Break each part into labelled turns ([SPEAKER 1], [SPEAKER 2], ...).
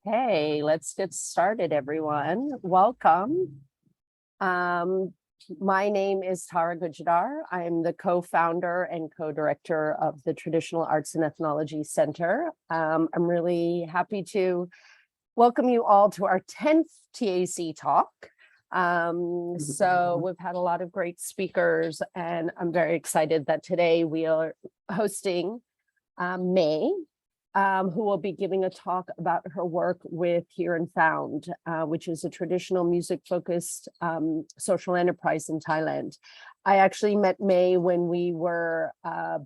[SPEAKER 1] Okay, let's get started, everyone. Welcome. My name is Tara Gujadar. I'm the co-founder and co-director of the Traditional Arts and Ethnology Center. I'm really happy to welcome you all to our 10th TAEC talk. So we've had a lot of great speakers, and I'm very excited that today we are hosting May, who will be giving a talk about her work with Here and Found, which is a traditional music-focused social enterprise in Thailand. I actually met May when we were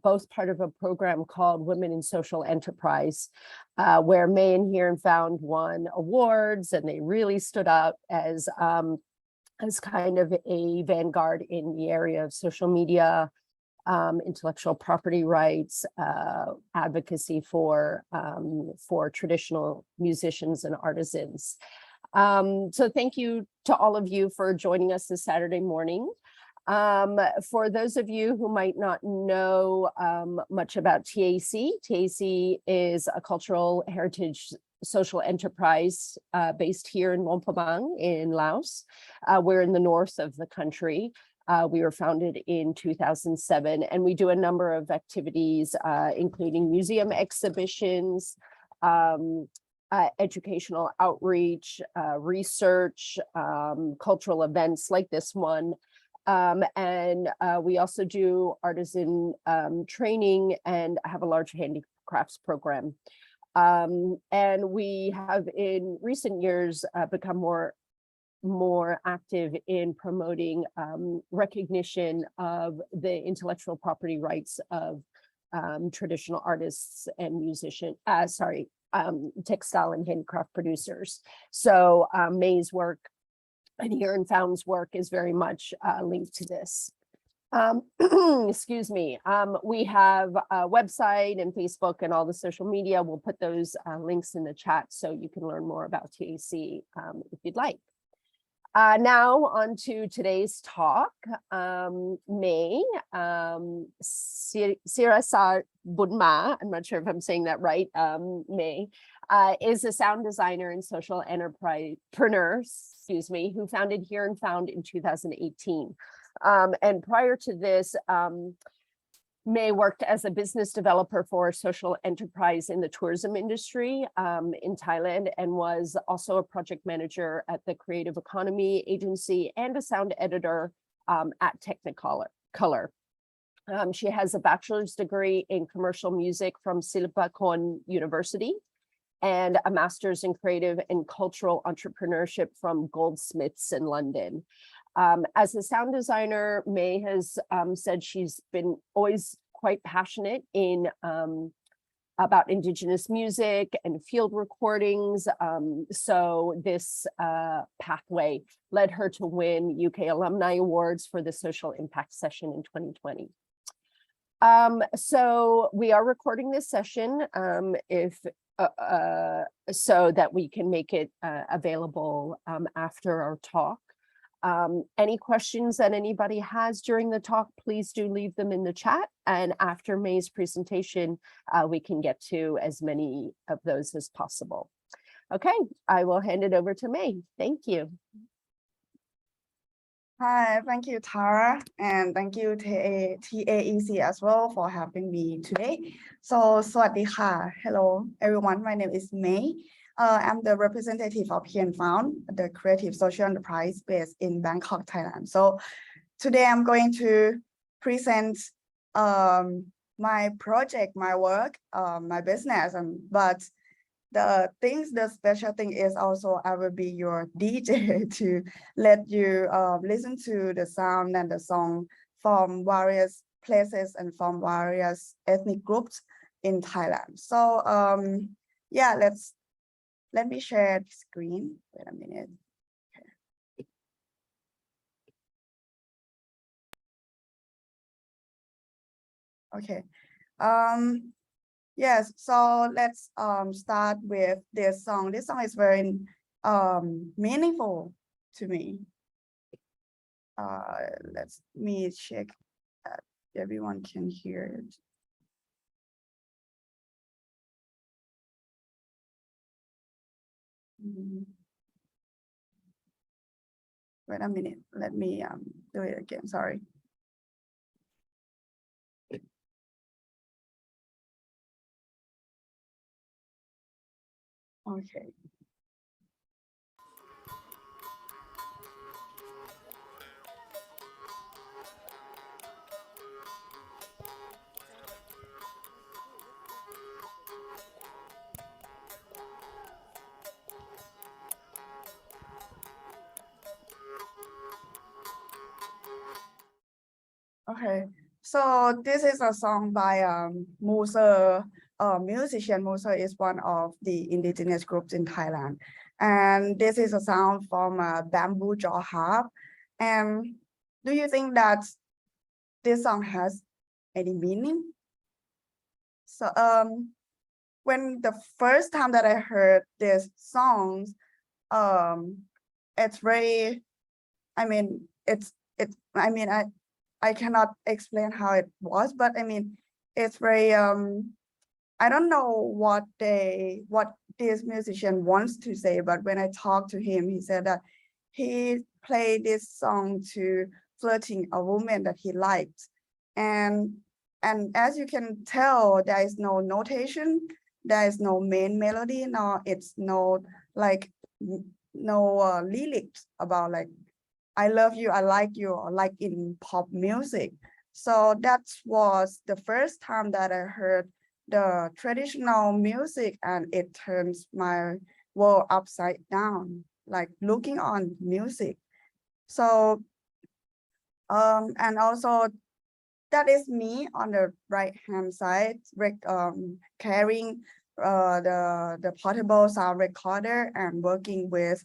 [SPEAKER 1] both part of a program called Women in Social Enterprise, where May and Here and Found won awards, and they really stood out as kind of a vanguard in the area of social media, intellectual property rights, advocacy for traditional musicians and artisans. So thank you to all of you for joining us this Saturday morning. For those of you who might not know much about TAEC, TAEC is a cultural heritage social enterprise based here in Luang in Laos. We're in the north of the country. We were founded in 2007, and we do a number of activities, including museum exhibitions, educational outreach, research, cultural events like this one. And we also do artisan training and have a large handicrafts program. And we have in recent years become more active in promoting recognition of the intellectual property rights of traditional artists and textile and handicraft producers. So May's work and Here and Found's work is very much linked to this. Excuse me. We have a website and Facebook and all the social media. We'll put those links in the chat so you can learn more about TAEC if you'd like. Now on to today's talk. May Sirasar Boonma, I'm not sure if I'm saying that right, May, is a sound designer and social entrepreneur, who founded Here and Found in 2018. And prior to this, May worked as a business developer for a social enterprise in the tourism industry in Thailand, and was also a project manager at the Creative Economy Agency and a sound editor at Technicolor. She has a bachelor's degree in commercial music from Silpakorn University and a master's in creative and cultural entrepreneurship from Goldsmiths in London. As a sound designer, May has said she's been always quite passionate in about indigenous music and field recordings. So this pathway led her to win UK Alumni Awards for the Social Impact Session in 2020. So we are recording this session so that we can make it available after our talk. Any questions that anybody has during the talk, please do leave them in the chat. And after May's presentation, we can get to as many of those as possible. Okay, I will hand it over to May. Thank you.
[SPEAKER 2] Hi, thank you, Tara, and thank you TAEC as well for having me today. So, Sawasdee Kha. Hello, everyone. My name is May. I'm the representative of Here and Found, the creative social enterprise based in Bangkok, Thailand. So today I'm going to present my project, my work, my business, but the special thing is also I will be your DJ to let you listen to the sound and the song from various places and from various ethnic groups in Thailand. So yeah, let me share the screen. Wait a minute. Okay. Yes, so let's start with this song. This song is very meaningful to me. Let me check that everyone can hear it. Wait a minute, let me do it again, sorry. Okay. Okay, so this is a song by Musa, musician. Musa is one of the indigenous groups in Thailand, and this is a sound from a bamboo jaw harp. And do you think that this song has any meaning? So when the first time that I heard this song, it's very, I mean, I cannot explain how it was, but I mean, it's very, I don't know what this musician wants to say, but when I talked to him, he said that he played this song to flirting a woman that he liked. And as you can tell, there is no notation, there is no main melody, no, it's no like no lyrics about like I love you, I like you, or like in pop music. So that was the first time that I heard the traditional music, and it turns my world upside down, like looking on music. So and also that is me on the right hand side, carrying the portable sound recorder and working with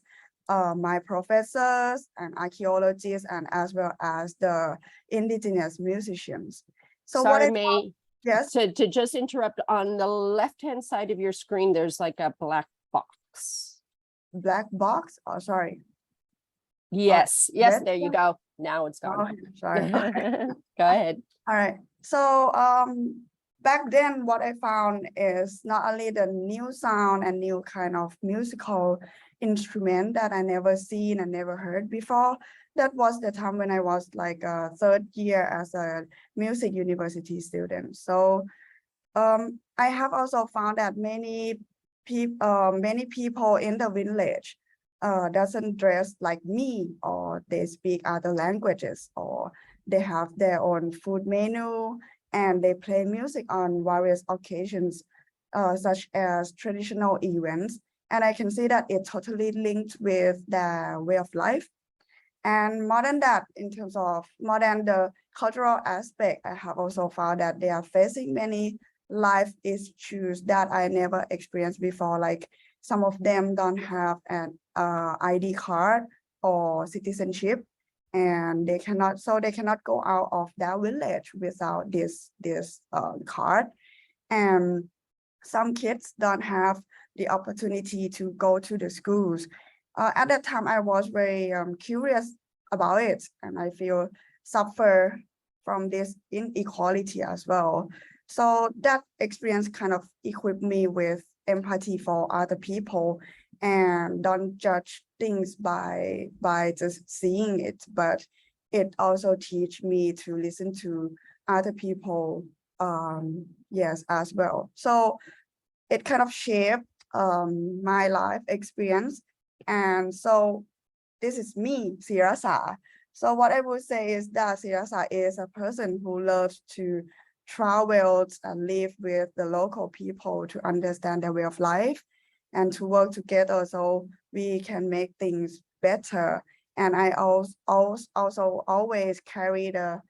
[SPEAKER 2] my professors and archaeologists, and as well as the indigenous musicians. So
[SPEAKER 1] Sorry, May,
[SPEAKER 2] yes,
[SPEAKER 1] to just interrupt, on the left-hand side of your screen, there's like a black box.
[SPEAKER 2] black box. Oh, sorry.
[SPEAKER 1] Yes, yes,
[SPEAKER 2] red
[SPEAKER 1] there you
[SPEAKER 2] box?
[SPEAKER 1] go. Now it's gone.
[SPEAKER 2] Oh, sorry. Okay.
[SPEAKER 1] Go ahead.
[SPEAKER 2] All right. So back then what I found is not only the new sound and new kind of musical instrument that I never seen and never heard before. That was the time when I was like a third year as a music university student. So I have also found that many people in the village doesn't dress like me, or they speak other languages, or they have their own food menu, and they play music on various occasions, such as traditional events. And I can see that it totally linked with their way of life. And more than that, in terms of more than the cultural aspect, I have also found that they are facing many life issues that I never experienced before. Like some of them don't have an ID card or citizenship, and they cannot go out of their village without this card. And some kids don't have the opportunity to go to the schools. At that time, I was very curious about it, and I feel suffer from this inequality as well. So that experience kind of equipped me with empathy for other people, and don't judge things by just seeing it, but it also teach me to listen to other people, yes, as well. So it kind of shaped my life experience. And so this is me, Sirasar. So what I would say is that Sirasar is a person who loves to travel and live with the local people to understand their way of life and to work together so we can make things better. And I also always carry the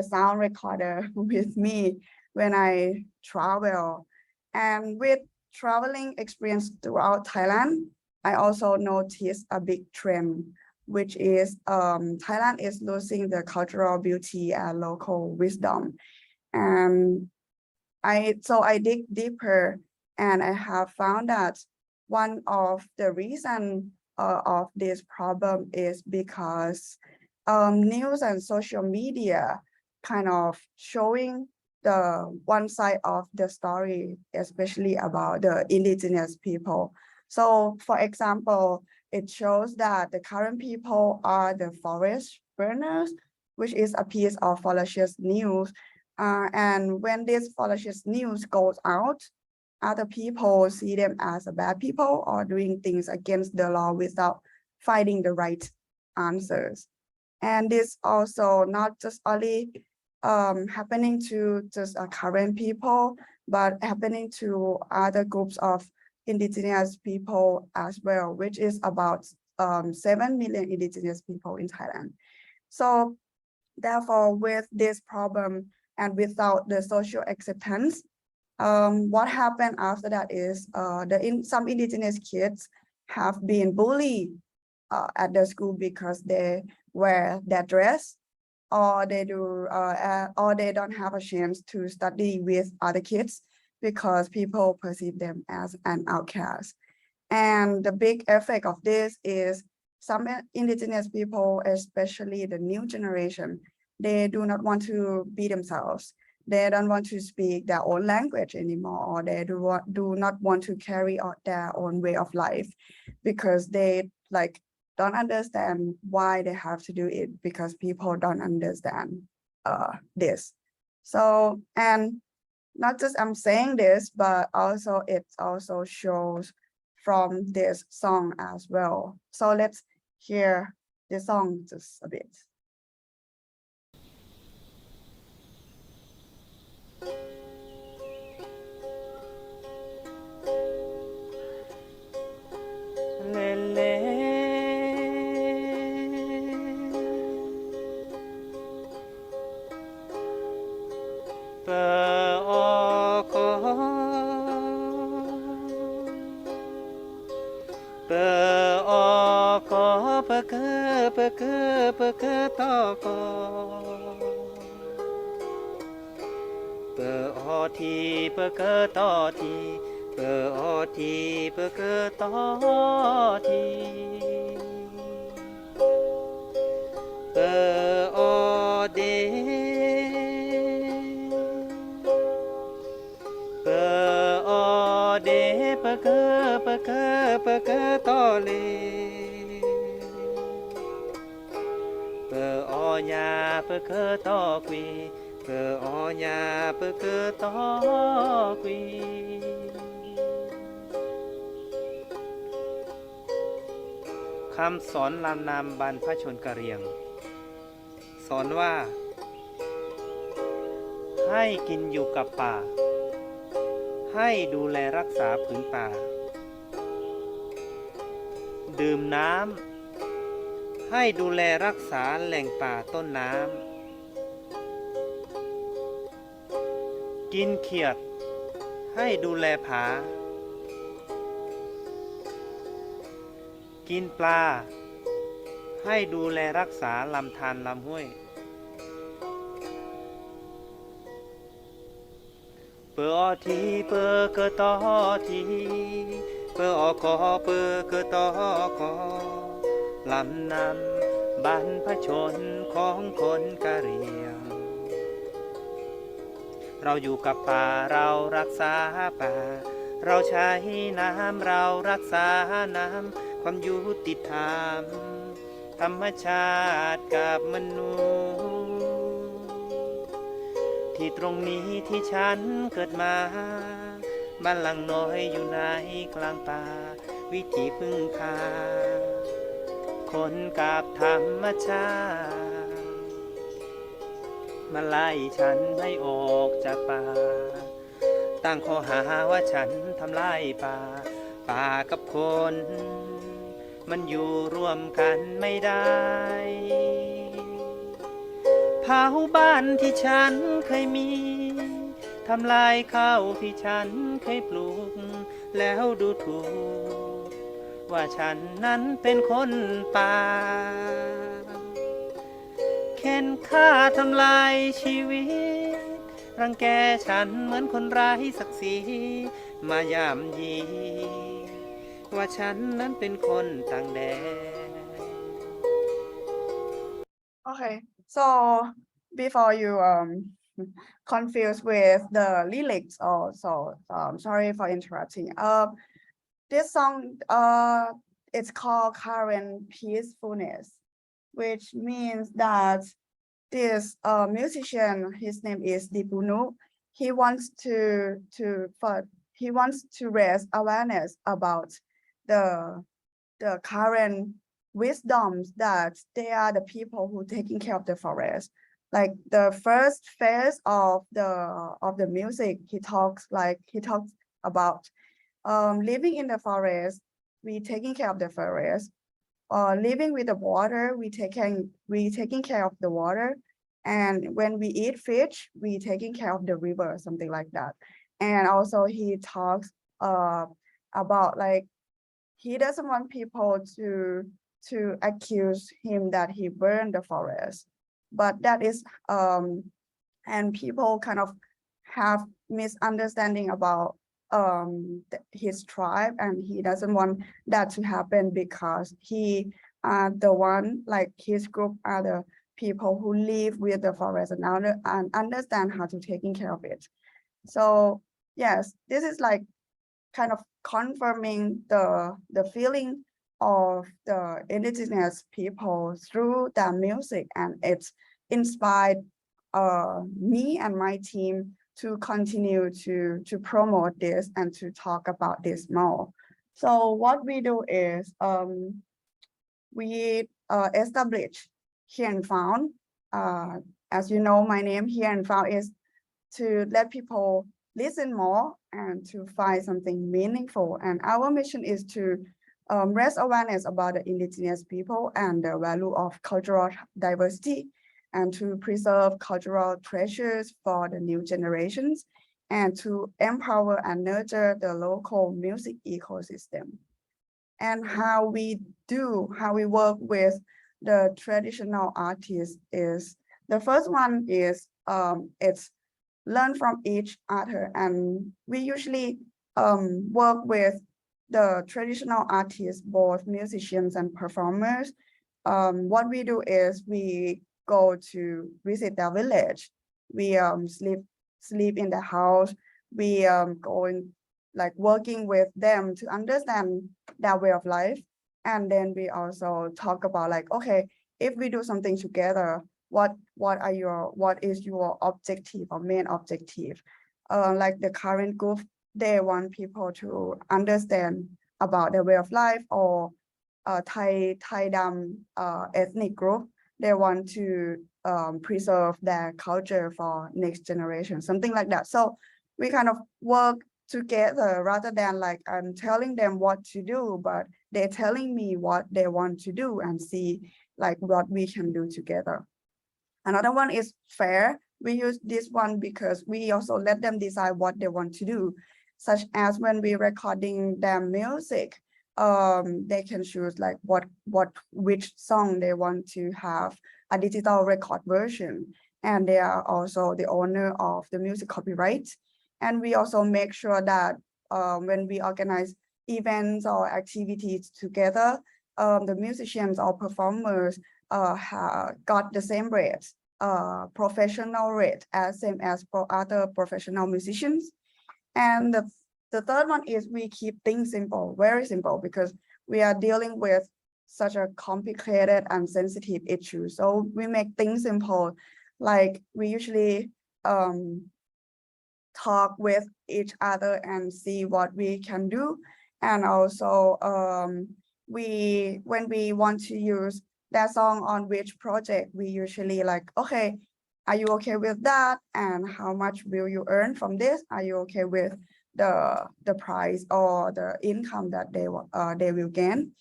[SPEAKER 2] sound recorder with me when I travel. And with traveling experience throughout Thailand, I also noticed a big trend, which is Thailand is losing the cultural beauty and local wisdom. And I dig deeper, and I have found that one of the reason of this problem is because news and social media kind of showing the one side of the story, especially about the indigenous people. So for example, it shows that the current people are the forest burners, which is a piece of fallacious news. And when this fallacious news goes out, other people see them as a bad people or doing things against the law without finding the right answers. And this also not just only happening to just current people, but happening to other groups of indigenous people as well, which is about 7 million indigenous people in Thailand. So therefore, with this problem and without the social acceptance, what happened after that is some indigenous kids have been bullied at the school because they wear that dress, or they don't have a chance to study with other kids because people perceive them as an outcast. And the big effect of this is some indigenous people, especially the new generation, they do not want to be themselves. They don't want to speak their own language anymore, or they do not want to carry out their own way of life because they don't understand why they have to do it, because people don't understand this. So, and not just I'm saying this, but also it also shows from this song as well. So let's hear the song just a bit.
[SPEAKER 3] คำสอนลำนามบรรพชนกะเหรี่ยงสอนว่าให้กินอยู่กับป่าให้ดูแลรักษาผืนป่าดื่มน้ำให้ดูแลรักษาแหล่งป่าต้นน้ำกินเขียดให้ดูแลผากินปลาให้ดูแลรักษาลำธารลำห้วยเปออทีเปอเกตอทีเปอออกอเปอเกตอกอลำนำบรรพชนของคนกะเหรี่ยงเราอยู่กับป่าเรารักษาป่าเราใช้น้ำเรารักษาน้ำความยุติธรรมธรรมชาติกับมนุษย์ที่ตรงนี้ที่ฉันเกิดมาบ้านหลังน้อยอยู่ในกลางป่าวิถีพึ่งพาคนกับธรรมชาติมาไล่ฉันให้ออกจากป่าตั้งข้อหาว่าฉันทำลายป่าป่ากับคนมันอยู่ร่วมกันไม่ได้เผาบ้านที่ฉันเคยมีทำลายข้าวที่ฉันเคยปลูกแล้วดูถูกว่าฉันนั้นเป็นคนป่าเข็นฆ่าทำลายชีวิตรังแกฉันเหมือนคนไร้ศักดิ์ศรีมาย่ำยีว่าฉันนั้นเป็นคนต่างแดน
[SPEAKER 2] Okay, so before you confused with the lyrics, also sorry for interrupting. this song, it's called Current Peacefulness, which means that this musician, his name is Dipunu, he wants to raise awareness about the current wisdoms that they are the people who taking care of the forest. Like the first phase of the music, he talks about living in the forest, we taking care of the forest, living with the water, we taking care of the water, and when we eat fish, we taking care of the river, something like that. And also he talks about like he doesn't want people to accuse him that he burned the forest, but that is and people kind of have misunderstanding about his tribe, and he doesn't want that to happen because he the one, like his group are the people who live with the forest and understand how to taking care of it. So yes, this is like kind of confirming the feeling of the indigenous people through the music, and it's inspired me and my team to continue to promote this and to talk about this more. So what we do is we establish Here and Found. As you know, my name Here and Found is to let people listen more and to find something meaningful. And our mission is to raise awareness about the indigenous people and the value of cultural diversity, and to preserve cultural treasures for the new generations, and to empower and nurture the local music ecosystem. And how we work with the traditional artists is, the first one is it's learn from each other, and we usually work with the traditional artists, both musicians and performers. What we do is we go to visit their village. We sleep in the house. We going like working with them to understand their way of life. And then we also talk about like, okay, if we do something together, what is your objective or main objective? Like the current group, they want people to understand about their way of life, or Thai ethnic group, they want to preserve their culture for next generation, something like that. So we kind of work together rather than like I'm telling them what to do, but they're telling me what they want to do and see like what we can do together. Another one is fair. We use this one because we also let them decide what they want to do, such as when we recording their music, they can choose like which song they want to have a digital record version, and they are also the owner of the music copyright. And we also make sure that when we organize events or activities together, the musicians or performers got the same rate, professional rate as same as for other professional musicians. And the third one is we keep things simple, very simple, because we are dealing with such a complicated and sensitive issue. So we make things simple, like we usually talk with each other and see what we can do. And also when we want to use that song on which project, we usually like, okay, are you okay with that? And how much will you earn from this? Are you okay with the price or the income that they will gain?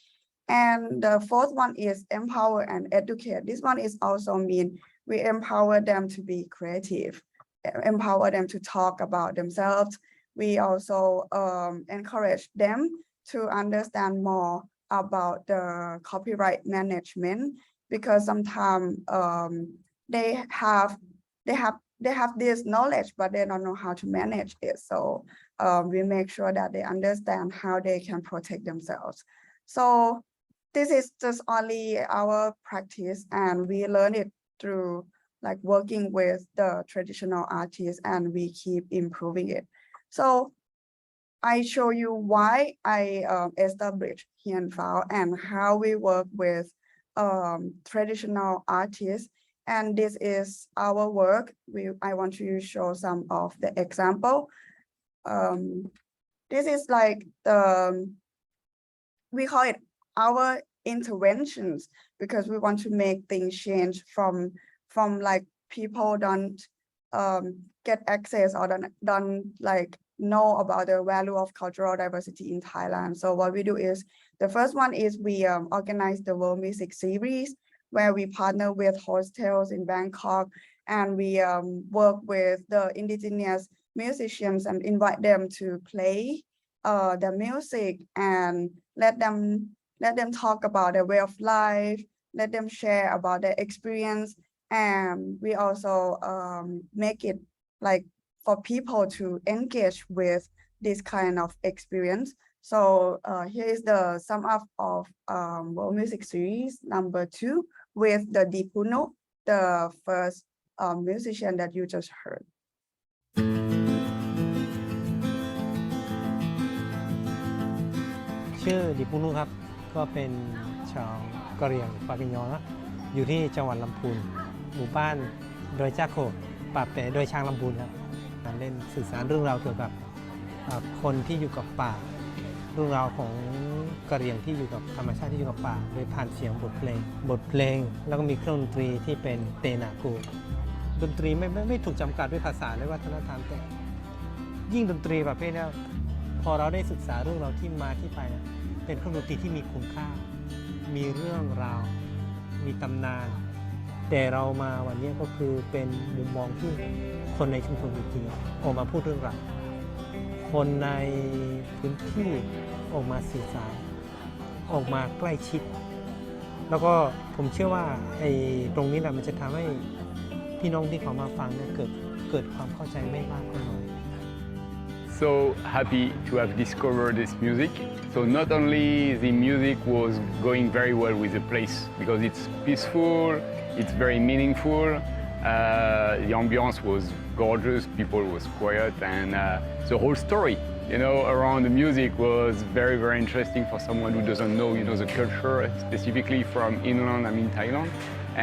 [SPEAKER 2] And the fourth one is empower and educate. This one is also mean we empower them to be creative, empower them to talk about themselves. We also encourage them to understand more about the copyright management, because sometimes they have this knowledge, but they don't know how to manage it. So we make sure that they understand how they can protect themselves. So this is just only our practice, and we learn it through like working with the traditional artists, and we keep improving it. So I show you why I established Here and Found and how we work with traditional artists. And this is our work. I want to show some of the example. This is like we call it our interventions because we want to make things change from like people don't get access or don't like know about the value of cultural diversity in Thailand. So what we do is, the first one is we organize the World Music Series where we partner with hostels in Bangkok, and we work with the indigenous musicians and invite them to play the music and let them talk about their way of life, let them share about their experience. And we also make it like for people to engage with this kind of experience. So here is the sum up of World Music Series number 2 with the Dipuno, the first musician that you just heard.
[SPEAKER 4] ชื่อดิปุนุครับก็เป็นชาวกะเหรี่ยงปากิญญอนะอยู่ที่จังหวัดลำพูนหมู่บ้านดอยจ้าโขบป่าเป๋ดอยช้างลำพูนครับการเล่นสื่อสารเรื่องราวเกี่ยวกับคนที่อยู่กับป่าเรื่องราวของกะเหรี่ยงที่อยู่กับธรรมชาติที่อยู่กับป่าโดยผ่านเสียงบทเพลงแล้วก็มีเครื่องดนตรีที่เป็นเตนากูดนตรีไม่ถูกจำกัดด้วยภาษาและวัฒนธรรมแต่ยิ่งดนตรีประเภทนี้พอเราได้ศึกษาเรื่องราวที่มาที่ไปนะเป็นเครื่องดนตรีที่มีคุณค่ามีเรื่องราวมีตำนานแต่เรามาวันนี้ก็คือเป็นมุมมองที่คนในชุมชนจริงๆออกมาพูดเรื่องราวคนในพื้นที่ออกมาสื่อสารออกมาใกล้ชิดแล้วก็ผมเชื่อว่าไอ้ตรงนี้แหละมันจะทำให้พี่น้องที่เขามาฟังเนี่ยเกิดความเข้าใจไม่มากก็น้อย
[SPEAKER 5] So happy to have discovered this music. So not only the music was going very well with the place because it's peaceful, it's very meaningful. The ambience was gorgeous, people was quiet, and the whole story, around the music was very, very interesting for someone who doesn't know, the culture, specifically from inland, Thailand,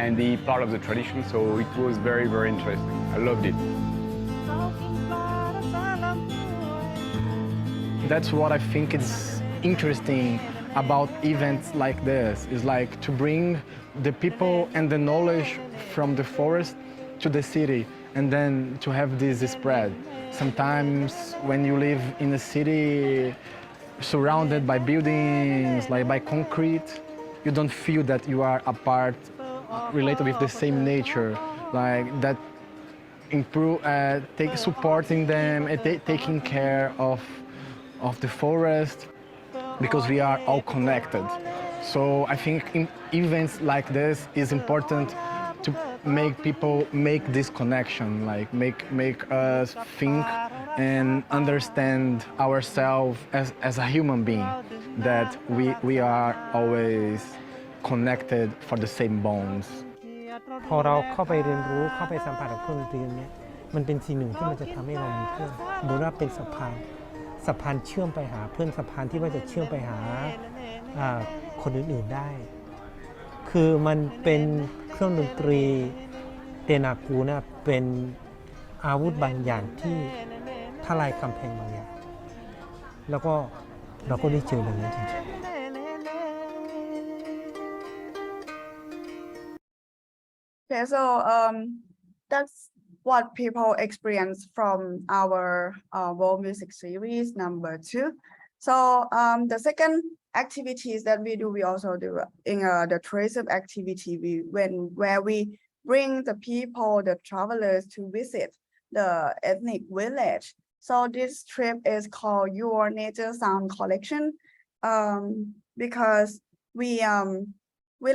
[SPEAKER 5] and the part of the tradition. So it was very, very interesting. I loved it.
[SPEAKER 6] That's what I think is interesting about events like this, is like to bring the people and the knowledge from the forest to the city and then to have this spread. Sometimes when you live in a city surrounded by buildings, like by concrete, you don't feel that you are a part related with the same nature, like that supporting them and taking care of the forest, because we are all connected. So I think in events like this is important to make people make this connection, like make us think and understand ourselves as a human being, that we are always connected for the same bonds.
[SPEAKER 4] พอเราเข้าไปเรียนรู้เข้าไปสัมผัสกับเครื่องดนตรีนี้มันเป็นสิ่งหนึ่งที่มันจะทำให้เรามีเพื่อนหรือว่าเป็นสะพานเชื่อมไปหาเพื่อนสะพานที่ว่าจะเชื่อมไปหาคนอื่นๆได้คือมันเป็นเครื่องดนตรีเตนากูนะเป็นอาวุธบางอย่างที่ทลายกำแพงบางอย่างแล้วก็เราก็ได้เจอแบบนี้จริงๆ
[SPEAKER 2] Okay, so that's what people experience from our World Music Series number 2. So the second activities that we do, we also do in the tourism activity, where we bring the people, the travelers to visit the ethnic village. So this trip is called Your Nature Sound Collection, because we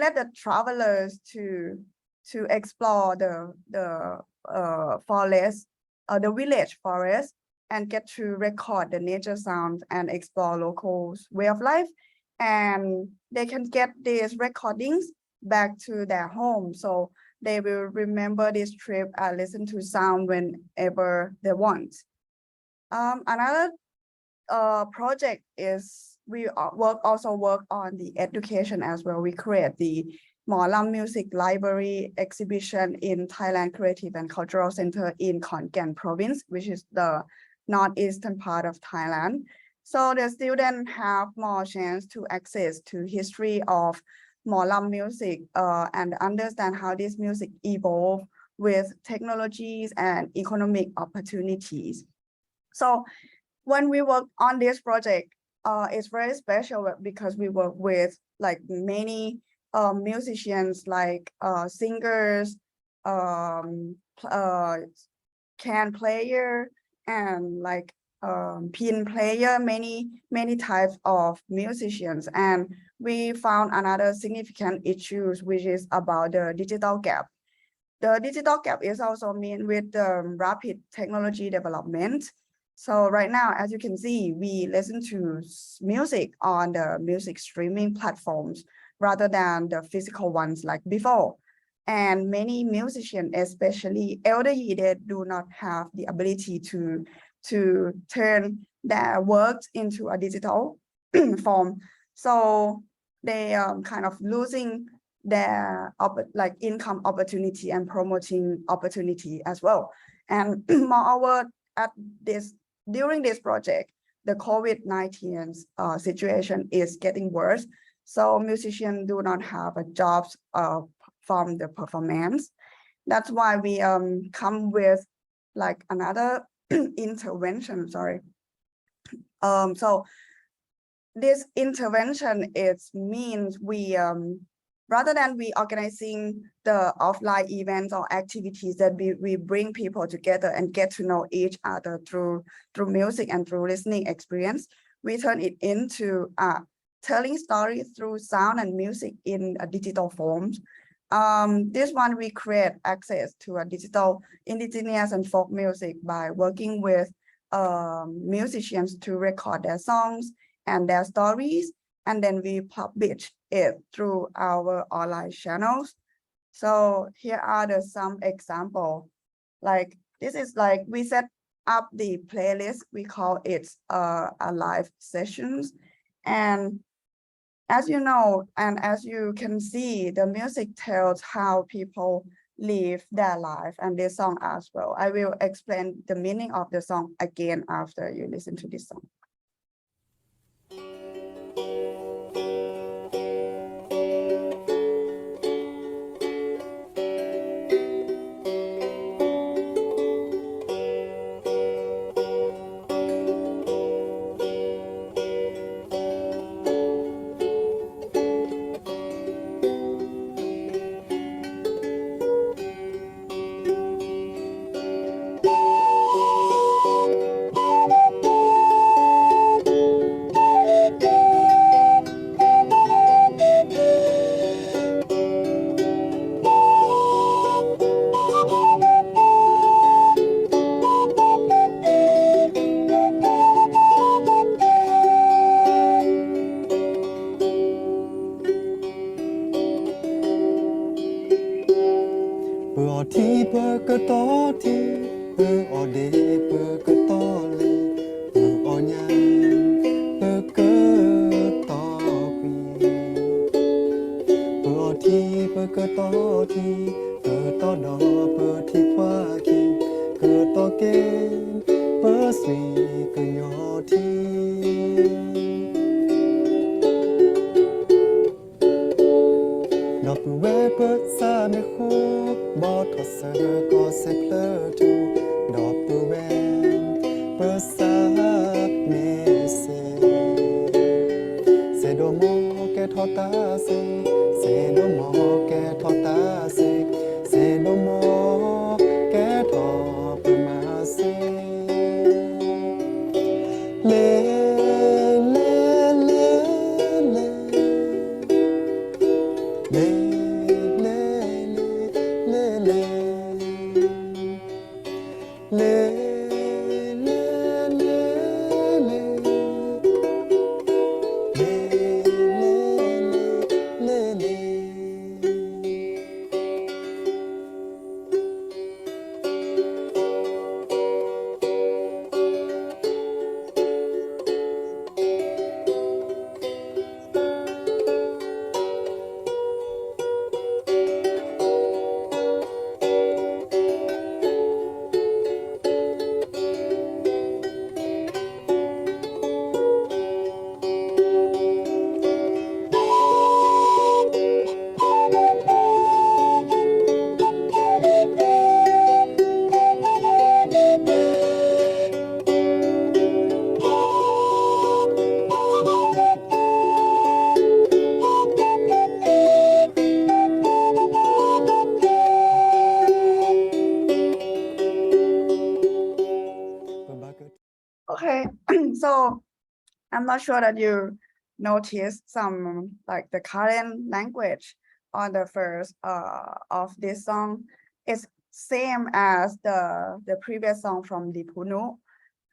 [SPEAKER 2] let the travelers to explore the forest, the village forest, and get to record the nature sounds and explore locals' way of life. And they can get these recordings back to their home. So they will remember this trip and listen to sound whenever they want. Another project is we also work on the education as well. We create the Hmong Music Library exhibition in Thailand Creative and Cultural Center in Khon Kaen province, which is the northeastern part of Thailand. So the students have more chance to access to history of Hmong music and understand how this music evolved with technologies and economic opportunities. So when we work on this project, it's very special because we work with like many musicians, like singers, can player, and like pin player, many types of musicians. And we found another significant issues, which is about the digital gap. The digital gap is also mean with the rapid technology development. So right now, as you can see, we listen to music on the music streaming platforms rather than the physical ones like before. And many musicians, especially elderly, they do not have the ability to turn their works into a digital form. So they kind of losing their like income opportunity and promoting opportunity as well. And moreover, during this project, the COVID-19 situation is getting worse. So musicians do not have a jobs from the performance. That's why we come with like another intervention, sorry. So this intervention, it means we rather than we organizing the offline events or activities that we bring people together and get to know each other through music and through listening experience, we turn it into telling stories through sound and music in a digital forms. This one we create access to a digital indigenous and folk music by working with musicians to record their songs and their stories, and then we publish it through our online channels. So here are some example. Like this is like we set up the playlist, we call it a live sessions. And as you know, and as you can see, the music tells how people live their life and this song as well. I will explain the meaning of the song again after you listen to this song.
[SPEAKER 7] เ
[SPEAKER 2] I'm not sure that you noticed some like the current language on the first of this song. It's same as the previous song from the Punu,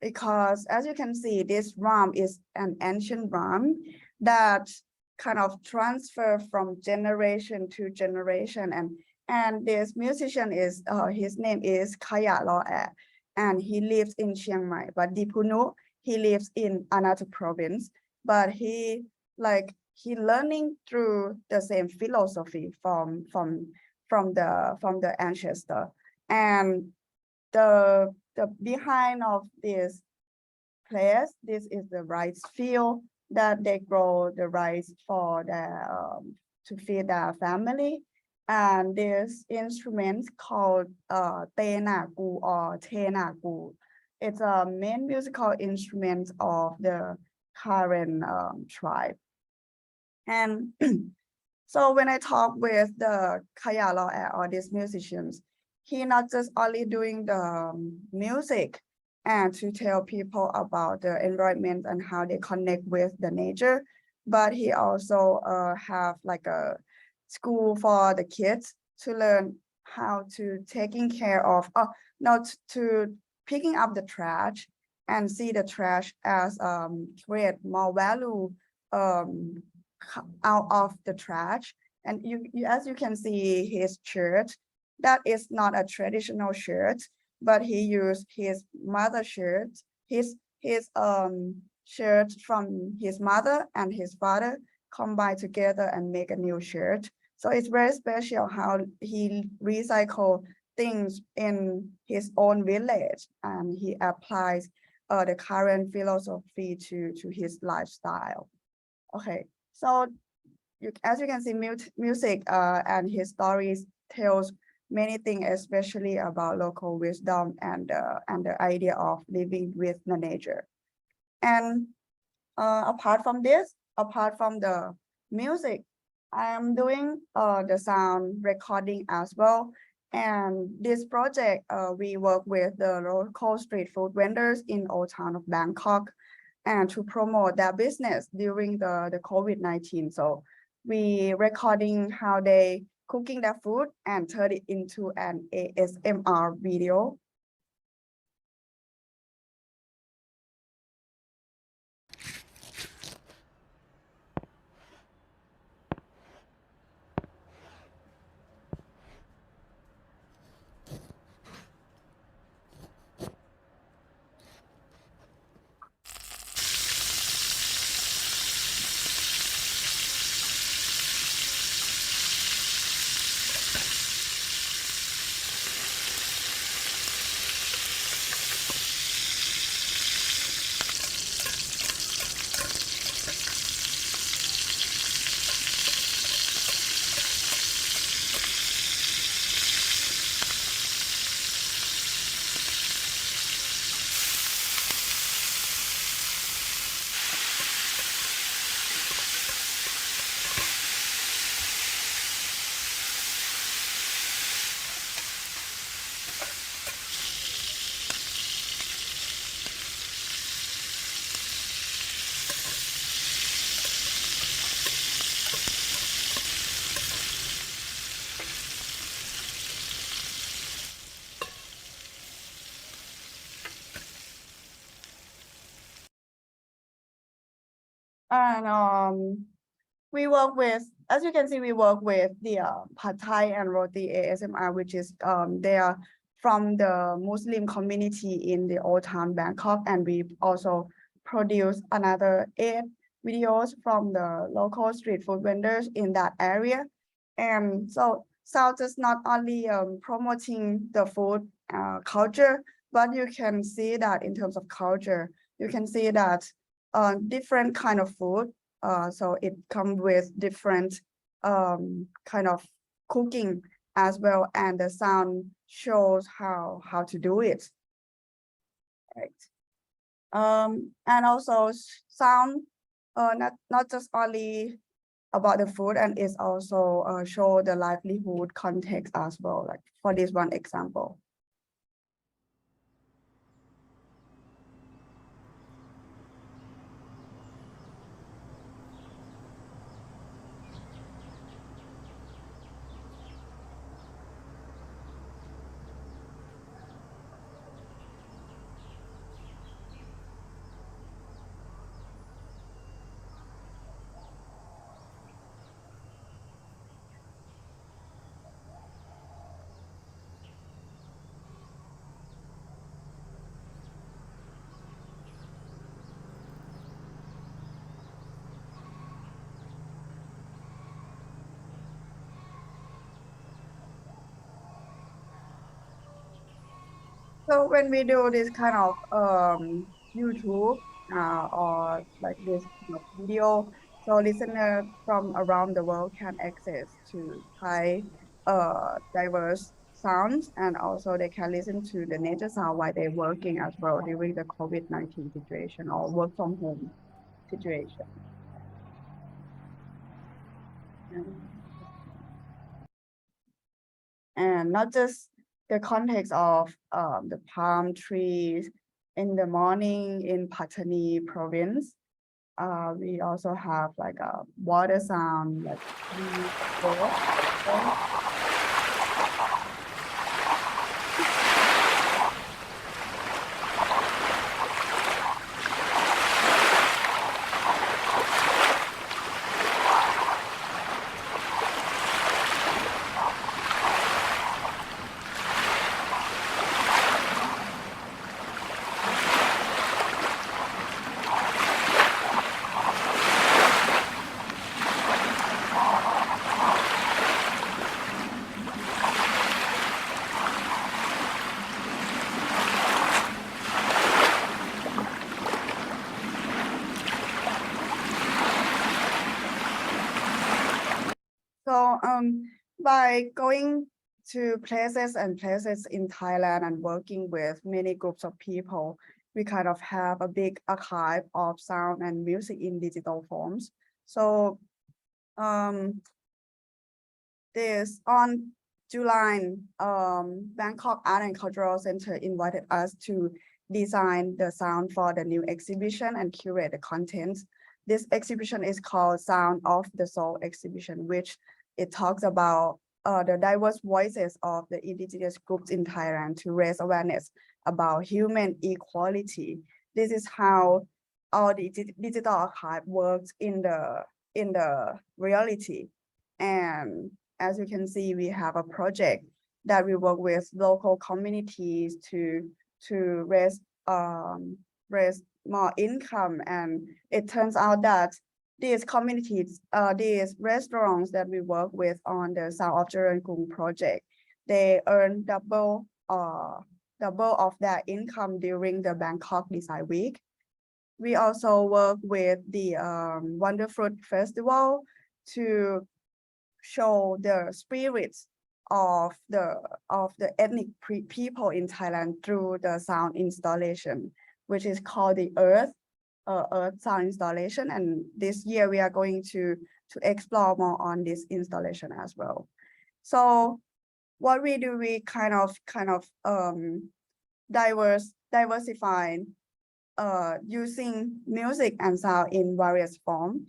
[SPEAKER 2] because as you can see, this drum is an ancient drum that kind of transfer from generation to generation, and this musician is his name is Khaya Loe, and he lives in Chiang Mai, but Dipunu, he lives in Anata province, but he learning through the same philosophy from the ancestor. And the behind of this place, this is the rice field that they grow the rice for their to feed their family. And this instrument called Tenagu or Tenagu. It's a main musical instrument of the Karen tribe. And so when I talk with the Khaya Loe or these musicians, he not just only doing the music and to tell people about the environment and how they connect with the nature, but he also have like a school for the kids to learn how to taking care of, not to picking up the trash and see the trash as create more value out of the trash. And you as you can see his shirt, that is not a traditional shirt, but he used his mother's shirt, his shirt from his mother and his father combined together and make a new shirt. So it's very special how he recycle things in his own village, and he applies the current philosophy to his lifestyle. Okay, so as you can see, music and his stories tells many things, especially about local wisdom and the idea of living with the nature. And apart from this, apart from the music, I am doing the sound recording as well. And this project, we work with the local street food vendors in Old Town of Bangkok, and to promote their business during the COVID-19. So we recording how they cooking their food and turn it into an ASMR video. And we work with, as you can see, we work with the Pad Thai and Roti ASMR, which is they are from the Muslim community in the Old Town Bangkok, and we also produce another 8 videos from the local street food vendors in that area. And so South is not only promoting the food culture, but you can see that in terms of culture, you can see that different kind of food. So it comes with different kind of cooking as well, and the sound shows how to do it. Right. And also sound not just only about the food, and it's also show the livelihood context as well, like for this one example. So when we do this kind of YouTube or like this kind of video, so listener from around the world can access to Thai diverse sounds, and also they can listen to the nature sound while they're working as well during the COVID-19 situation or work from home situation. And not just the context of the palm trees in the morning in Pattani province. We also have like a water sound, like So by going to places and places in Thailand and working with many groups of people, we kind of have a big archive of sound and music in digital forms. So this on July, Bangkok Art and Cultural Center invited us to design the sound for the new exhibition and curate the contents. This exhibition is called Sound of the Soul exhibition, which it talks about the diverse voices of the indigenous groups in Thailand to raise awareness about human equality. This is how our digital archive works in the reality. And as you can see, we have a project that we work with local communities to raise more income. And it turns out that these communities, these restaurants that we work with on the South of Jalan project, they earn double of their income during the Bangkok Design Week. We also work with the Wonderfruit Festival to show the spirits of the ethnic people in Thailand through the sound installation, which is called the Earth sound installation. And this year we are going to explore more on this installation as well. So what we do, we kind of diversify using music and sound in various forms.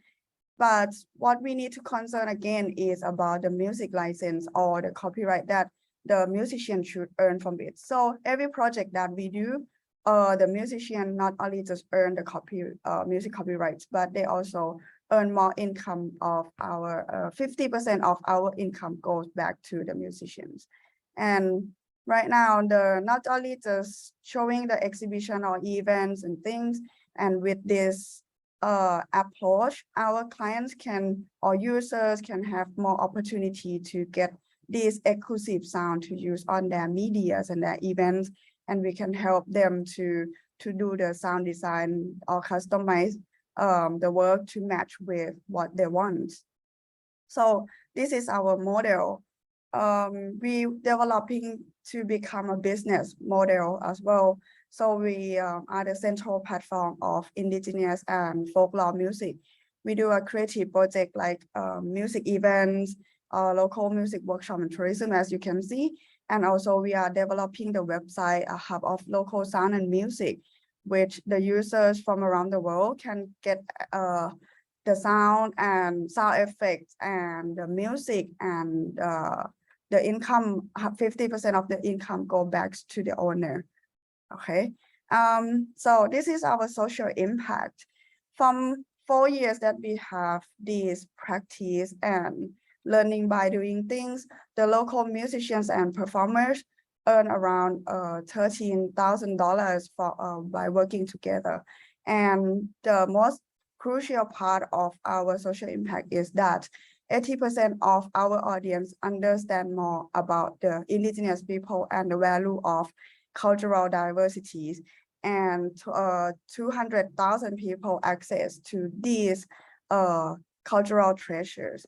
[SPEAKER 2] But what we need to concern again is about the music license or the copyright that the musician should earn from it. So every project that we do, the musician not only just earn the music copyrights, but they also earn more income of our 50% of our income goes back to the musicians. And right now, not only just showing the exhibition or events and things, and with this approach, our clients or users can have more opportunity to get this exclusive sound to use on their medias and their events, and we can help them to do the sound design or customize the work to match with what they want. So this is our model. We developing to become a business model as well. So we are the central platform of indigenous and folklore music. We do a creative project like music events, local music workshop and tourism, as you can see. And also we are developing the website, a hub of local sound and music, which the users from around the world can get the sound and sound effects and the music, and the income, 50% of the income go back to the owner. Okay, so this is our social impact. From 4 years that we have this practice and learning by doing things, the local musicians and performers earn around $13,000 for by working together. And the most crucial part of our social impact is that 80% of our audience understand more about the indigenous people and the value of cultural diversities, and 200,000 people access to these cultural treasures.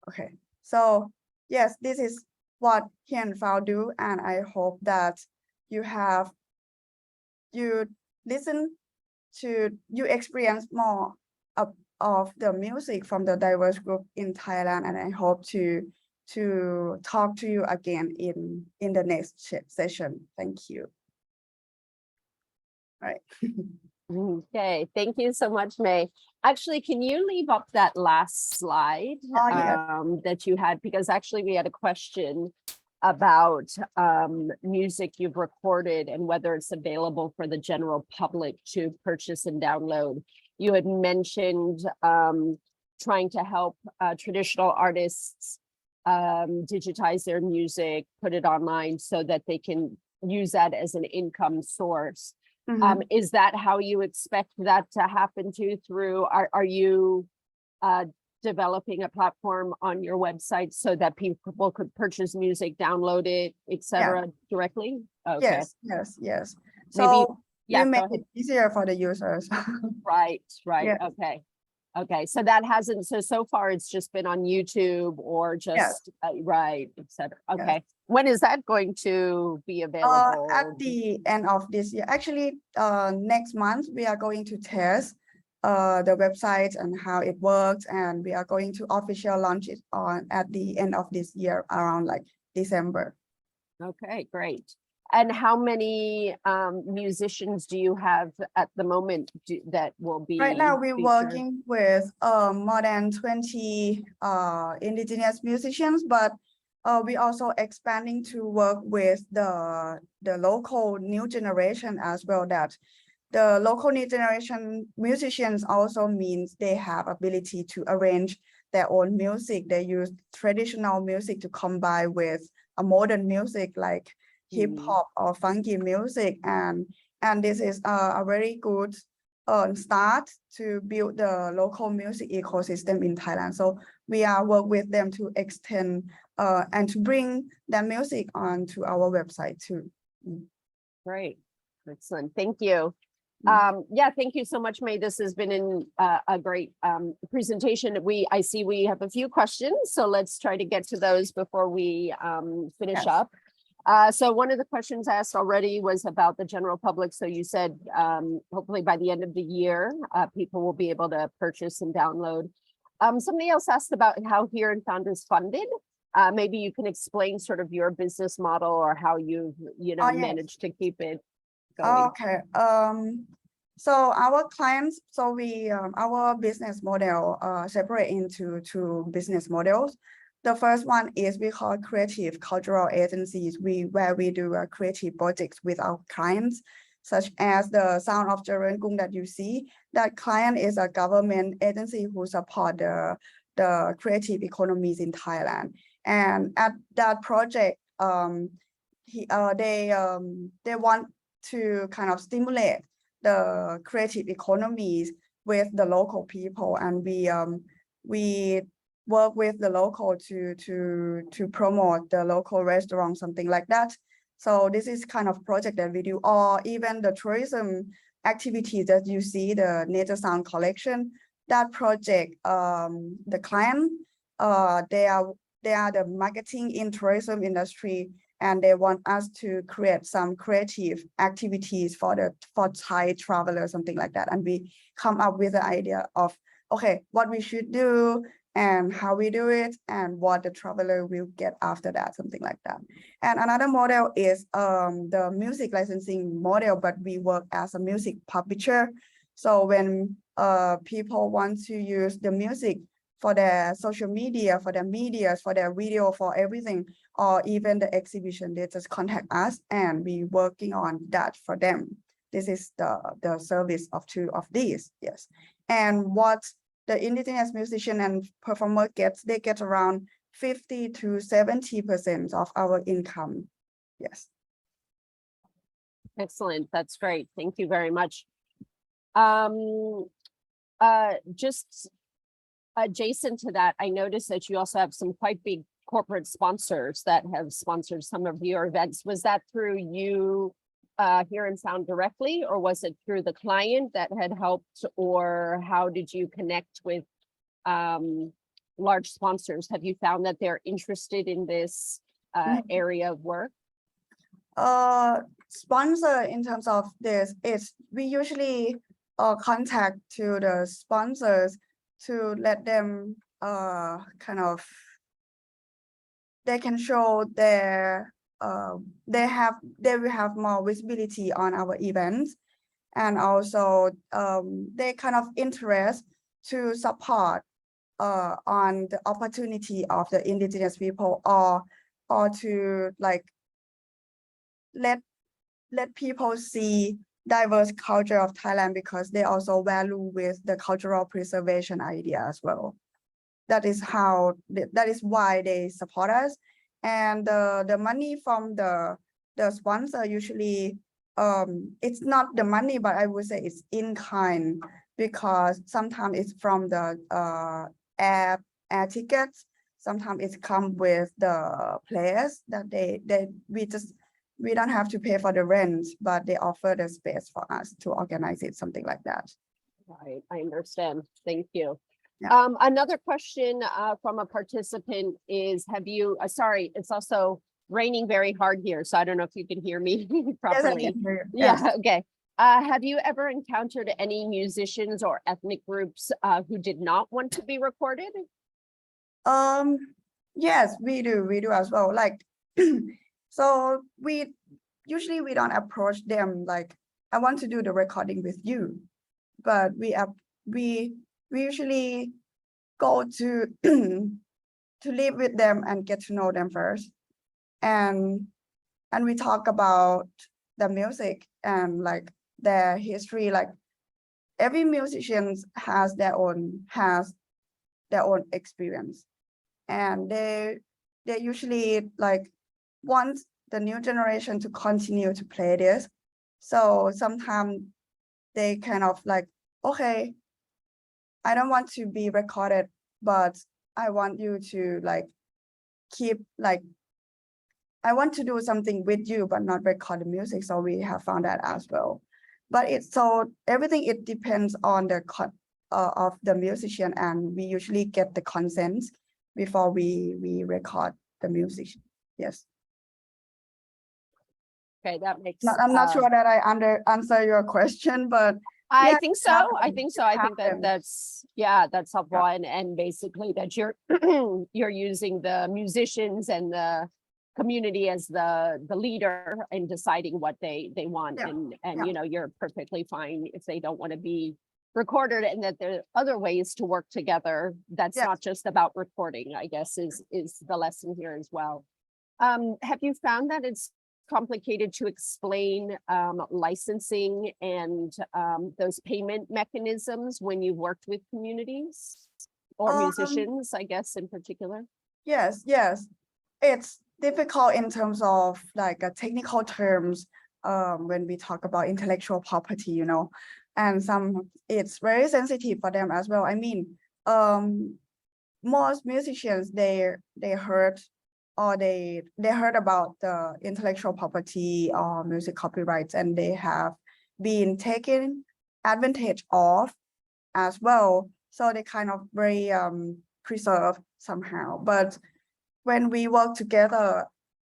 [SPEAKER 2] Okay, so yes, this is what Here and Found do, and I hope that you listen to, you experience more of the music from the diverse group in Thailand, and I hope to talk to you again in the next session. Thank you. All right.
[SPEAKER 1] Okay, thank you so much, May. Actually, can you leave up that last slide
[SPEAKER 2] Yes.
[SPEAKER 1] that you had? Because actually we had a question about music you've recorded and whether it's available for the general public to purchase and download. You had mentioned trying to help traditional artists digitize their music, put it online so that they can use that as an income source. Is that how you expect that to happen too? Through are you developing a platform on your website so that people could purchase music, download it, etc. directly? Okay.
[SPEAKER 2] Yes.
[SPEAKER 1] Maybe,
[SPEAKER 2] So
[SPEAKER 1] yeah,
[SPEAKER 2] you
[SPEAKER 1] go
[SPEAKER 2] make it easier for the users.
[SPEAKER 1] Right.
[SPEAKER 2] Yeah.
[SPEAKER 1] Okay. So that hasn't, so far it's just been on YouTube or just, right, etc. Okay. When is that going to be available?
[SPEAKER 2] At the end of this year. Actually, next month we are going to test the website and how it works, and we are going to officially launch it at the end of this year, around like December.
[SPEAKER 1] Okay, great. And how many musicians do you have at the moment that will be?
[SPEAKER 2] Right now we're
[SPEAKER 1] featured?
[SPEAKER 2] working with more than 20 indigenous musicians, but we also expanding to work with the local new generation as well. That the local new generation musicians also means they have ability to arrange their own music. They use traditional music to combine with a modern music like hip hop or funky music, and this is a very good start to build the local music ecosystem in Thailand. So we are work with them to extend and to bring their music onto our website too.
[SPEAKER 1] Great, excellent, thank you. Yeah, thank you so much, May. This has been a great presentation. I see we have a few questions, so let's try to get to those before we finish up. So one of the questions asked already was about the general public. So you said hopefully by the end of the year, people will be able to purchase and download. Somebody else asked about how Here and Found is funded. Maybe you can explain sort of your business model or how you've managed to keep it going.
[SPEAKER 2] Okay. So our clients, so we our business model separate into two business models. The first one is we call creative cultural agencies, where we do creative projects with our clients, such as the Sound of Jaran that you see. That client is a government agency who support the creative economies in Thailand. And at that project, they want to kind of stimulate the creative economies with the local people, and we work with the local to promote the local restaurant, something like that. So this is kind of project that we do, or even the tourism activities that you see, the nature sound collection. That project, the client, they are the marketing in tourism industry, and they want us to create some creative activities for Thai travelers, something like that. And we come up with the idea of, okay, what we should do and how we do it and what the traveler will get after that, something like that. And another model is the music licensing model, but we work as a music publisher. So when people want to use the music for their social media, for their media, for their video, for everything, or even the exhibition, they just contact us and we working on that for them. This is the service of two of these, yes. And what the indigenous musician and performer gets, they get around 50 to 70% of our income, yes.
[SPEAKER 1] Excellent, that's great, thank you very much. Just adjacent to that, I noticed that you also have some quite big corporate sponsors that have sponsored some of your events. Was that through you Here and Sound directly, or was it through the client that had helped, or how did you connect with large sponsors? Have you found that they're interested in this area of work?
[SPEAKER 2] Sponsor in terms of this is we usually contact to the sponsors to let them kind of they can show their they will have more visibility on our events, and also they kind of interest to support on the opportunity of the indigenous people, or to like let people see diverse culture of Thailand, because they also value with the cultural preservation idea as well. That is how that is why they support us. And the money from the sponsor usually it's not the money, but I would say it's in kind, because sometimes it's from the air tickets, sometimes it's come with the players that we don't have to pay for the rent, but they offer the space for us to organize it, something like that.
[SPEAKER 1] Right, I understand. Thank you.
[SPEAKER 2] Yeah.
[SPEAKER 1] Another question from a participant is, have you, sorry, it's also raining very hard here, so I don't know if you can hear me properly.
[SPEAKER 2] Yes, I can hear you.
[SPEAKER 1] Yeah,
[SPEAKER 2] Yes.
[SPEAKER 1] okay. Have you ever encountered any musicians or ethnic groups who did not want to be recorded?
[SPEAKER 2] Yes, we do as well. Like, so we usually don't approach them like, I want to do the recording with you, but we usually go to to live with them and get to know them first, and we talk about the music and like their history. Like every musician has their own experience, and they usually like want the new generation to continue to play this. So sometimes they kind of like, okay, I don't want to be recorded, but I want you to like keep like, I want to do something with you, but not record the music. So we have found that as well. But it's so everything, it depends on the of the musician, and we usually get the consent before we record the music. Yes.
[SPEAKER 1] Okay, that makes.
[SPEAKER 2] I'm not sure that I answer your question, but
[SPEAKER 1] I
[SPEAKER 2] yeah,
[SPEAKER 1] think so. I think so. I think that that's, yeah, that's helpful. And basically that you're you're using the musicians and the community as the leader in deciding what they want. And you know, you're perfectly fine if they don't want to be recorded, and that there are other ways to work together. That's not just about recording, I guess, is the lesson here as well. Have you found that it's complicated to explain licensing and those payment mechanisms when you've worked with communities or musicians, I guess, in particular? Yes.
[SPEAKER 2] It's difficult in terms of like technical terms when we talk about intellectual property, you know, and it's very sensitive for them as well. I mean, most musicians, they heard or they heard about the intellectual property or music copyrights, and they have been taken advantage of as well. So they kind of very preserve somehow. But when we work together,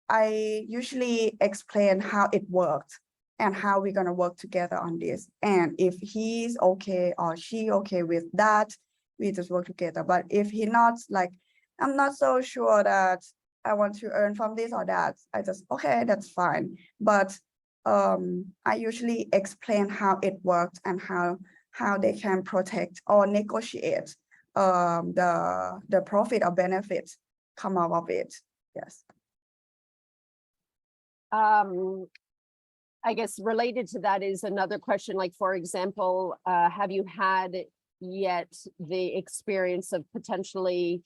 [SPEAKER 2] I usually explain how it worked and how we're gonna work together on this. And if he's okay or she okay with that, we just work together. But if he not, like, I'm not so sure that I want to earn from this or that, I just, okay, that's fine. But I usually explain how it works and how they can protect or negotiate the profit or benefit come out of it. Yes.
[SPEAKER 1] I guess related to that is another question, like, for example, have you had yet the experience of potentially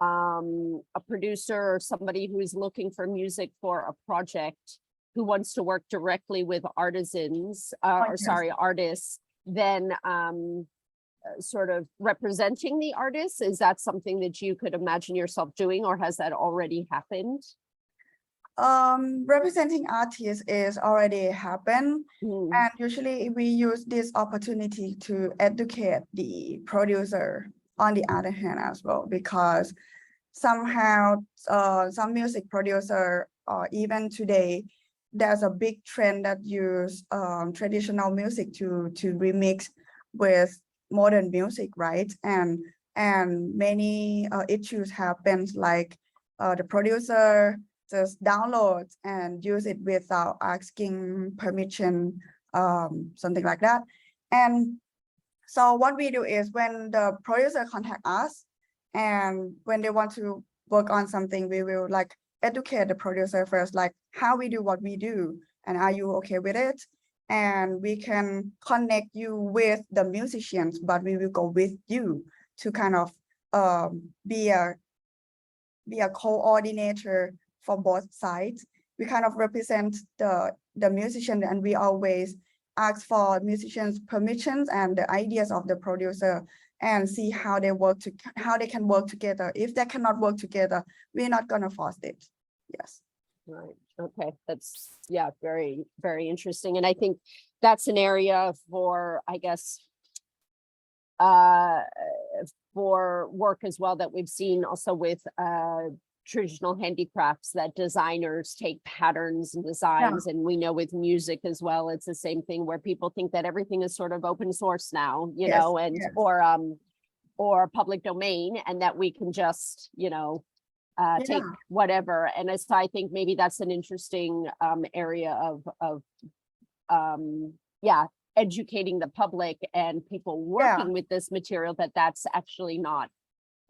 [SPEAKER 1] a producer or somebody who is looking for music for a project who wants to work directly with artisans artists, then sort of representing the artists? Is that something that you could imagine yourself doing, or has that already happened?
[SPEAKER 2] Representing artists is already happened,
[SPEAKER 1] Mm,
[SPEAKER 2] and usually we use this opportunity to educate the producer on the other hand as well, because somehow some music producer or even today there's a big trend that use traditional music to remix with modern music, right? And many issues happens, like the producer just downloads and use it without asking permission, something like that. And so what we do is, when the producer contact us and when they want to work on something, we will like educate the producer first, like how we do what we do, and are you okay with it? And we can connect you with the musicians, but we will go with you to kind of be a coordinator for both sides. We kind of represent the musician, and we always ask for musicians' permissions and the ideas of the producer, and see how they work to how they can work together. If they cannot work together, we're not gonna force it. Yes.
[SPEAKER 1] right. Okay. That's, yeah, very, very interesting. And I think that's an area for, I guess, for work as well that we've seen also with traditional handicrafts, that designers take patterns and designs, and we know with music as well, it's the same thing, where people think that everything is sort of open source now, you
[SPEAKER 2] Yes,
[SPEAKER 1] know, and
[SPEAKER 2] yes.
[SPEAKER 1] or public domain, and that we can just, you know, take
[SPEAKER 2] Yeah.
[SPEAKER 1] whatever. And so I think maybe that's an interesting area of yeah, educating the public and people working with this material, that that's actually not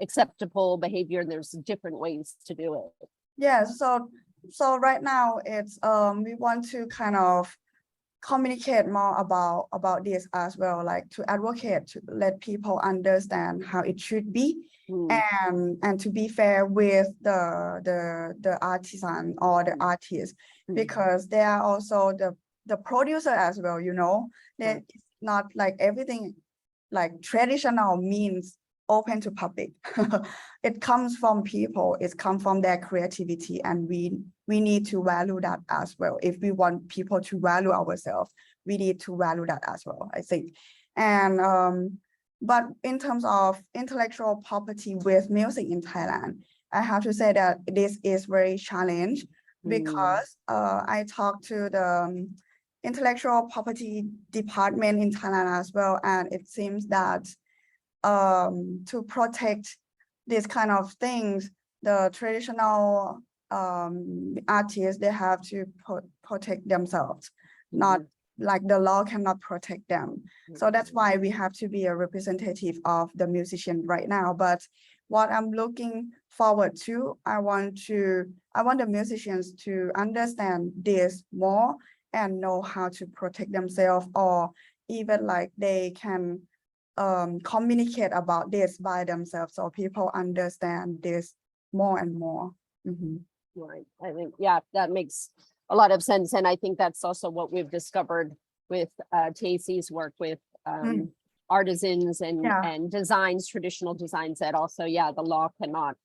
[SPEAKER 1] acceptable behavior. There's different ways to do it.
[SPEAKER 2] Yeah, so right now it's we want to kind of communicate more about this as well, like to advocate, to let people understand how it should be, and to be fair with the artisan or the artist, because they are also the producer as well, you know. That it's not like everything like traditional means open to public. It comes from people, it comes from their creativity, and we need to value that as well. If we want people to value ourselves, we need to value that as well, I think. And but in terms of intellectual property with music in Thailand, I have to say that this is very challenging, because I talked to the intellectual property department in Thailand as well, and it seems that to protect these kind of things, the traditional artists, they have to protect themselves, not like the law cannot protect them. So that's why we have to be a representative of the musician right now. But what I'm looking forward to, I want the musicians to understand this more and know how to protect themselves, or even like they can communicate about this by themselves, so people understand this more and more.
[SPEAKER 1] Right. I think, yeah, that makes a lot of sense. And I think that's also what we've discovered with TAEC's work with artisans and designs, traditional designs, that also, yeah, the law cannot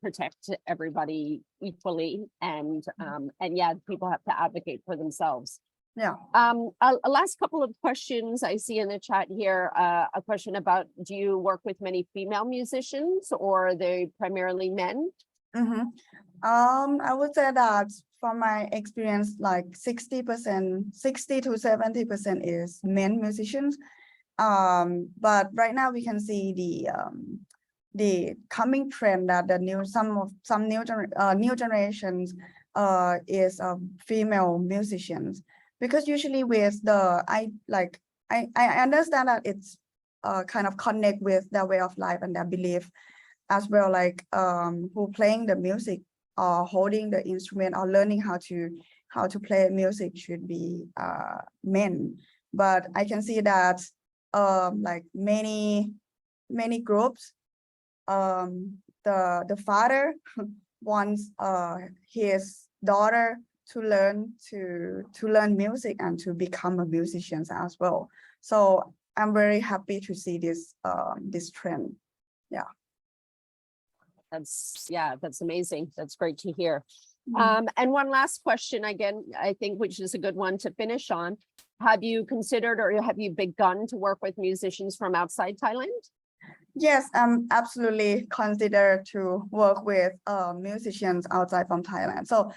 [SPEAKER 1] protect everybody equally, and yeah, people have to advocate for themselves.
[SPEAKER 2] Yeah.
[SPEAKER 1] A last couple of questions I see in the chat here. A question about, do you work with many female musicians, or are they primarily men?
[SPEAKER 2] I would say that from my experience, like 60%, 60 to 70% is men musicians. But right now we can see the coming trend that the new generations is female musicians, because usually with I understand that it's kind of connect with their way of life and their belief as well, like who playing the music or holding the instrument or learning how to play music should be men. But I can see that like many groups, the father wants his daughter to learn music and to become a musician as well. So I'm very happy to see this this trend. Yeah.
[SPEAKER 1] That's amazing. That's great to hear. And one last question again, I think, which is a good one to finish on. Have you considered or have you begun to work with musicians from outside Thailand?
[SPEAKER 2] Yes, I'm absolutely consider to work with musicians outside from Thailand. So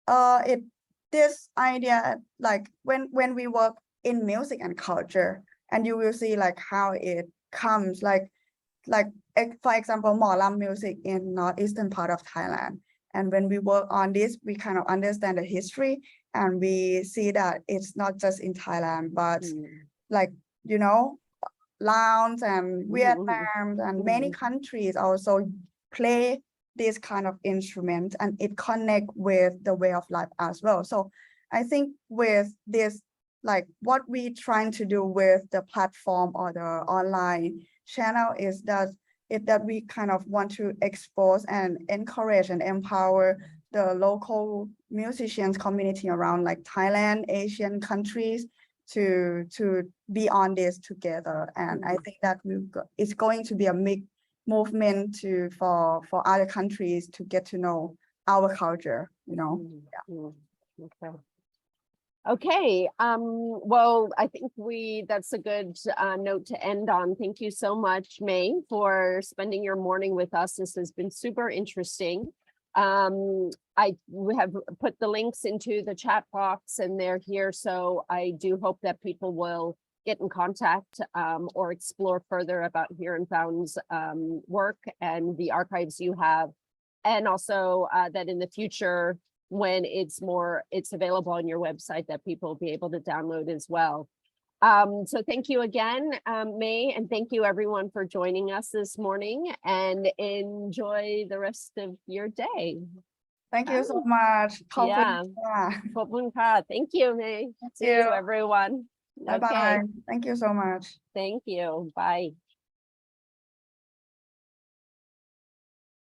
[SPEAKER 2] it this idea, like when we work in music and culture, and you will see like how it comes for example, Molam music in northeastern part of Thailand. And when we work on this, we kind of understand the history, and we see that it's not just in Thailand, but like, you know, Laos and Vietnam and many countries also play this kind of instrument, and it connect with the way of life as well. So I think with this, like what we trying to do with the platform or the online channel is that we kind of want to expose and encourage and empower the local musicians community around like Thailand, Asian countries to be on this together. And I think that it's going to be a big movement for other countries to get to know our culture, you know.
[SPEAKER 1] Okay. Okay, well, I think that's a good note to end on. Thank you so much, May, for spending your morning with us. This has been super interesting. We have put the links into the chat box and they're here. So I do hope that people will get in contact or explore further about Here and Found's work and the archives you have. And also that in the future, when it's available on your website, that people will be able to download as well. So thank you again, May, and thank you everyone for joining us this morning, and enjoy the rest of your day.
[SPEAKER 2] Thank you so much.
[SPEAKER 1] Yeah. Thank you, May. See you, everyone.
[SPEAKER 2] Bye-bye. Thank you so much.
[SPEAKER 1] Thank you. Bye.